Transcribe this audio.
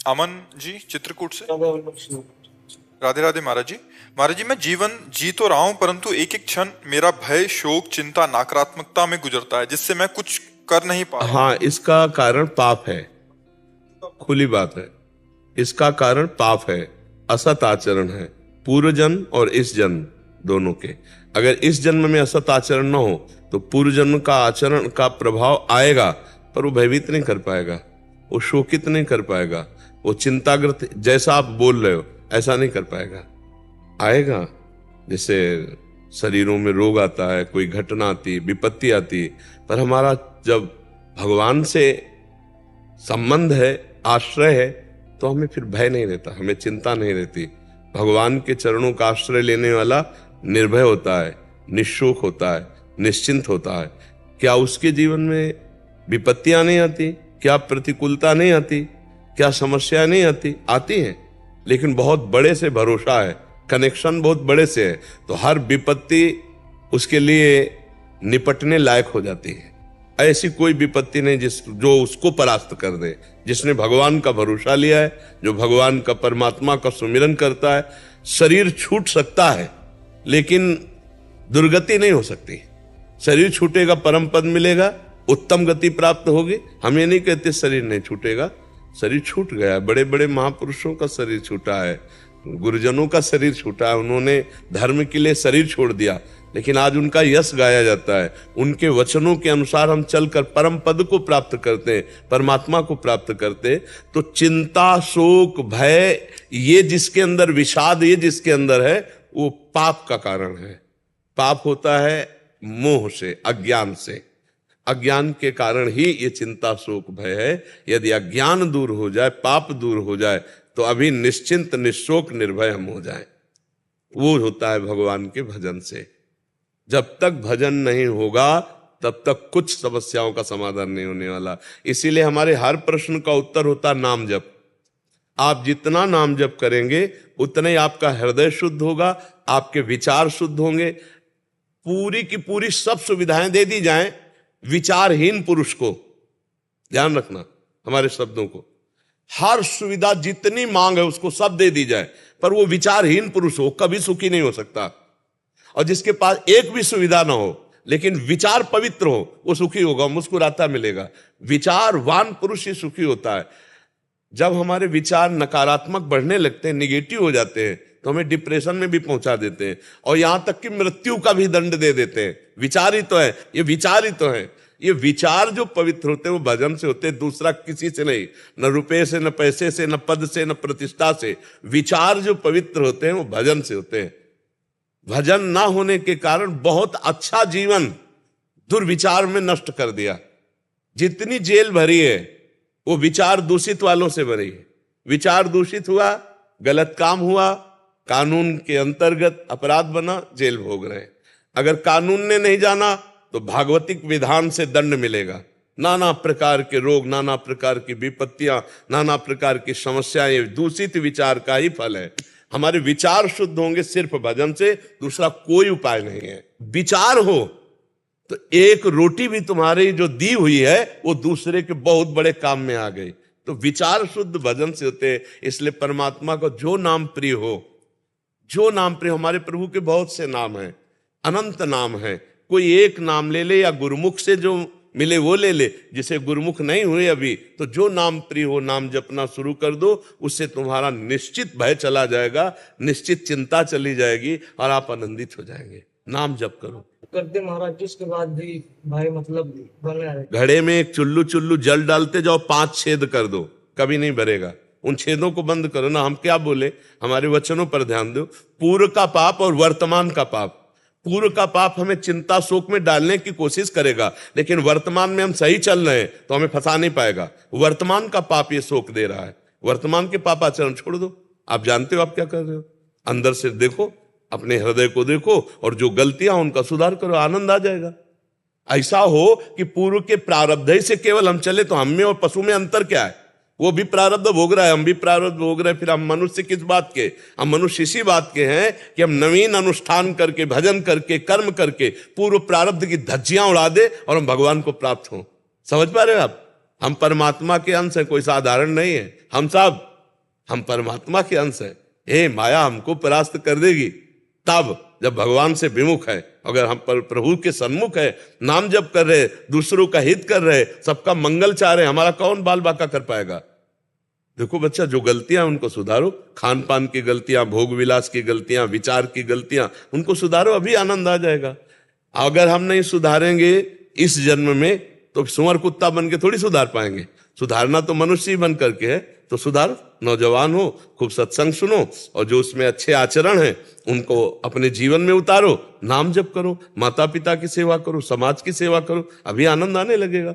अमन जी चित्रकूट से। राधे राधे महाराज जी। महाराज जी, मैं जीवन जी तो रहा हूँ, परंतु एक एक क्षण मेरा भय, शोक, चिंता, नकारात्मकता में गुजरता है, जिससे मैं कुछ कर नहीं पा रहा। हाँ, इसका कारण पाप है, खुली बात है। इसका कारण पाप है, असत आचरण है, पूर्व जन्म और इस जन्म दोनों के। अगर इस जन्म में असत आचरण न हो तो पूर्व जन्म का आचरण का प्रभाव आएगा, पर वो भयभीत नहीं कर पाएगा, वो शोकित नहीं कर पाएगा, वो चिंताग्रस्त, जैसा आप बोल रहे हो ऐसा नहीं कर पाएगा। आएगा, जैसे शरीरों में रोग आता है, कोई घटना आती, विपत्ति आती, पर हमारा जब भगवान से संबंध है, आश्रय है, तो हमें फिर भय नहीं रहता, हमें चिंता नहीं रहती। भगवान के चरणों का आश्रय लेने वाला निर्भय होता है, निशोक होता है, निश्चिंत होता है। क्या उसके जीवन में विपत्तियां नहीं आती? क्या प्रतिकूलता नहीं आती? क्या समस्या नहीं आती? आती हैं, लेकिन बहुत बड़े से भरोसा है, कनेक्शन बहुत बड़े से है, तो हर विपत्ति उसके लिए निपटने लायक हो जाती है। ऐसी कोई विपत्ति नहीं जो उसको परास्त कर दे। जिसने भगवान का भरोसा लिया है, जो भगवान का, परमात्मा का सुमिरन करता है, शरीर छूट सकता है लेकिन दुर्गति नहीं हो सकती। शरीर छूटेगा, परम पद मिलेगा, उत्तम गति प्राप्त होगी। हम ये नहीं कहते शरीर नहीं छूटेगा, शरीर छूट गया। बड़े बड़े महापुरुषों का शरीर छूटा है, गुरुजनों का शरीर छूटा है, उन्होंने धर्म के लिए शरीर छोड़ दिया, लेकिन आज उनका यश गाया जाता है। उनके वचनों के अनुसार हम चलकर परम पद को प्राप्त करते हैं, परमात्मा को प्राप्त करते हैं। तो चिंता, शोक, भय, ये जिसके अंदर, विषाद ये जिसके अंदर है, वो पाप का कारण है। पाप होता है मोह से, अज्ञान से। अज्ञान के कारण ही ये चिंता, शोक, भय है। यदि अज्ञान दूर हो जाए, पाप दूर हो जाए, तो अभी निश्चिंत, निशोक, निर्भय हम हो जाएं। वो होता है भगवान के भजन से। जब तक भजन नहीं होगा तब तक कुछ समस्याओं का समाधान नहीं होने वाला। इसीलिए हमारे हर प्रश्न का उत्तर होता नाम जप। आप जितना नाम जप करेंगे उतना ही आपका हृदय शुद्ध होगा, आपके विचार शुद्ध होंगे। पूरी की पूरी सब सुविधाएं दे दी जाएं विचारहीन पुरुष को, ध्यान रखना हमारे शब्दों को, हर सुविधा जितनी मांग है उसको सब दे दी जाए, पर वो विचारहीन पुरुष हो, कभी सुखी नहीं हो सकता। और जिसके पास एक भी सुविधा ना हो लेकिन विचार पवित्र हो, वो सुखी होगा, मुस्कुराता मिलेगा। विचारवान पुरुष ही सुखी होता है। जब हमारे विचार नकारात्मक बढ़ने लगते हैं, निगेटिव हो जाते हैं, तो हमें डिप्रेशन में भी पहुंचा देते हैं, और यहां तक कि मृत्यु का भी दंड दे देते हैं। विचार ही तो है, ये विचार ही तो है। ये विचार जो पवित्र होते हैं वो भजन से होते हैं, दूसरा किसी से नहीं, न रुपए से, न पैसे से, न पद से, न प्रतिष्ठा से। विचार जो पवित्र होते हैं वो भजन से होते हैं। भजन ना होने के कारण बहुत अच्छा जीवन दुर्विचार में नष्ट कर दिया। जितनी जेल भरी है वो विचार दूषित वालों से भरी है। विचार दूषित हुआ, गलत काम हुआ, कानून के अंतर्गत अपराध बना, जेल भोग रहे। अगर कानून ने नहीं जाना तो भागवतिक विधान से दंड मिलेगा। नाना प्रकार के रोग, नाना प्रकार की विपत्तियां, नाना प्रकार की समस्याएं दूषित विचार का ही फल है। हमारे विचार शुद्ध होंगे सिर्फ भजन से, दूसरा कोई उपाय नहीं है। विचार हो तो एक रोटी भी तुम्हारी जो दी हुई है वो दूसरे के बहुत बड़े काम में आ गई। तो विचार शुद्ध भजन से होते हैं। इसलिए परमात्मा को जो नाम प्रिय हो, जो नाम प्रिय, हमारे प्रभु के बहुत से नाम हैं, अनंत नाम है। कोई एक नाम ले ले या गुरुमुख से जो मिले वो ले ले। जिसे गुरुमुख नहीं हुए अभी, तो जो नाम प्रिय हो नाम जपना शुरू कर दो, उससे तुम्हारा निश्चित भय चला जाएगा, निश्चित चिंता चली जाएगी और आप आनंदित हो जाएंगे। नाम जप करो करते महाराज, जिसके बाद भी भाई मतलब बने। घड़े में एक चुल्लू चुल्लू जल डालते जाओ, 5 छेद कर दो, कभी नहीं भरेगा। उन छेदों को बंद करो ना। हम क्या बोले, हमारे वचनों पर ध्यान दो। पूर्व का पाप और वर्तमान का पाप। पूर्व का पाप हमें चिंता शोक में डालने की कोशिश करेगा, लेकिन वर्तमान में हम सही चल रहे हैं तो हमें फंसा नहीं पाएगा। वर्तमान का पाप ये शोक दे रहा है। वर्तमान के पाप आचरण छोड़ दो। आप जानते हो आप क्या कर रहे हो, अंदर से देखो, अपने हृदय को देखो और जो गलतियां उनका सुधार करो, आनंद आ जाएगा। ऐसा हो कि पूर्व के प्रारब्ध ही से केवल हम चले, तो हम में और पशु में अंतर क्या है? वो भी प्रारब्ध भोग रहा है, हम भी प्रारब्ध भोग रहे हैं। फिर हम मनुष्य किस बात के? हम मनुष्य इसी बात के हैं कि हम नवीन अनुष्ठान करके, भजन करके, कर्म करके पूर्व प्रारब्ध की धज्जियां उड़ा दे और हम भगवान को प्राप्त हों। समझ पा रहे हो आप? हम परमात्मा के अंश हैं, कोई साधारण नहीं है। हम सब हम परमात्मा के अंश है, हे माया हमको परास्त कर देगी। तब जब भगवान से विमुख है, अगर हम प्रभु के सन्मुख है, नाम जप कर रहे, दूसरों का हित कर रहे, सबका मंगल चाह रहे, हमारा कौन बाल बाका कर पाएगा। देखो बच्चा, जो गलतियां उनको सुधारो, खान पान की गलतियां, भोग विलास की गलतियां, विचार की गलतियां, उनको सुधारो, अभी आनंद आ जाएगा। अगर हम नहीं सुधारेंगे इस जन्म में तो सुअर कुत्ता बन के थोड़ी सुधार पाएंगे। सुधारना तो मनुष्य ही बन करके है, तो सुधारो, नौजवान हो, खूब सत्संग सुनो, और जो उसमें अच्छे आचरण है उनको अपने जीवन में उतारो, नाम जप करो, माता पिता की सेवा करो, समाज की सेवा करो, अभी आनंद आने लगेगा।